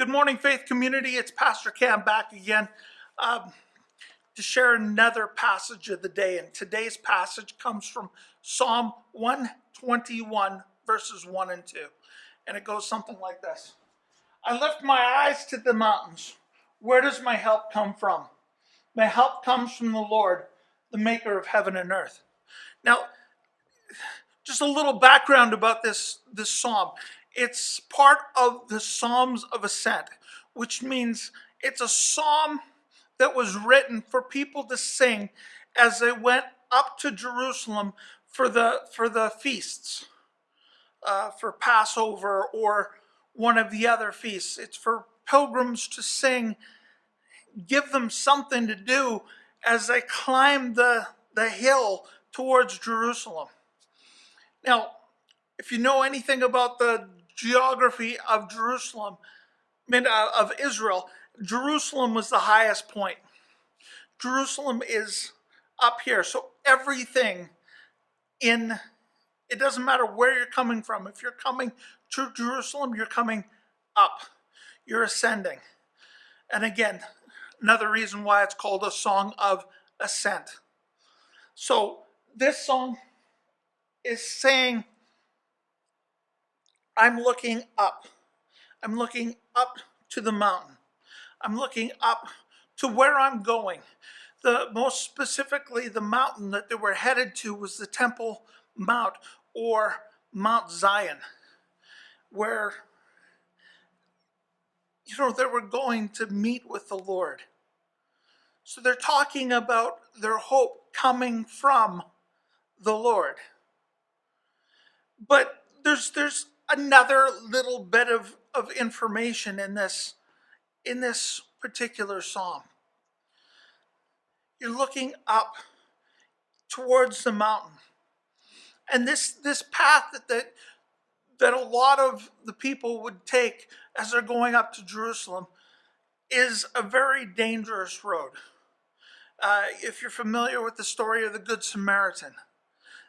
Good morning, Faith Community. It's Pastor Cam back again to share another passage of the day. And today's passage comes from Psalm 121, verses 1 and 2. And it goes something like this. I lift my eyes to the mountains. Where does my help come from? My help comes from the Lord, the maker of heaven and earth. Now, just a little background about this psalm. It's part of the Psalms of Ascent, which means it's a psalm that was written for people to sing as they went up to Jerusalem for the feasts, for Passover or one of the other feasts. It's for pilgrims to sing, give them something to do as they climb the hill towards Jerusalem. Now, if you know anything about the geography of Jerusalem, of Israel, Jerusalem was the highest point. Jerusalem is up here. So everything it doesn't matter where you're coming from. If you're coming to Jerusalem, you're coming up. You're ascending. And again, another reason why it's called a song of ascent. So this song is saying, I'm looking up. I'm looking up to the mountain. I'm looking up to where I'm going. Most specifically, the mountain that they were headed to was the Temple Mount, or Mount Zion, where they were going to meet with the Lord. So they're talking about their hope coming from the Lord. But there's another little bit of information in this particular psalm. You're looking up towards the mountain. And this path that a lot of the people would take as they're going up to Jerusalem is a very dangerous road. If you're familiar with the story of the Good Samaritan,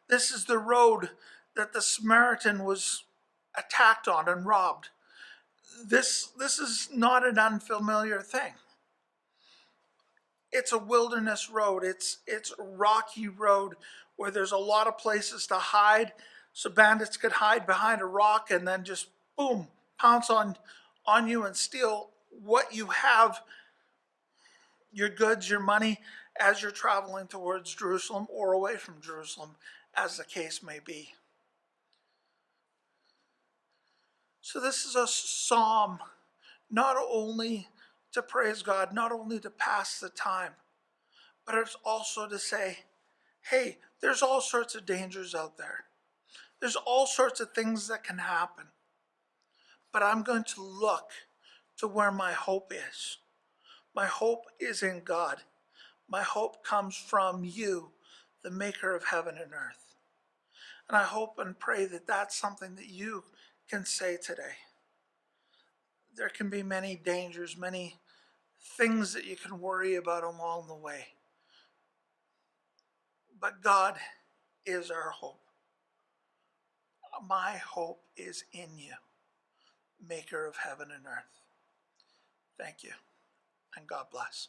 this is the road that the Samaritan was attacked on and robbed. This is not an unfamiliar thing. It's a wilderness road. It's a rocky road where there's a lot of places to hide. So bandits could hide behind a rock and then just boom, pounce on you and steal what you have, your goods, your money, as you're traveling towards Jerusalem or away from Jerusalem, as the case may be. So this is a psalm not only to praise God, not only to pass the time, but it's also to say, hey, there's all sorts of dangers out there. There's all sorts of things that can happen. But I'm going to look to where my hope is. My hope is in God. My hope comes from you, the maker of heaven and earth. And I hope and pray that that's something that you can say today. There can be many dangers, many things that you can worry about along the way. But God is our hope. My hope is in you, maker of heaven and earth. Thank you, and God bless.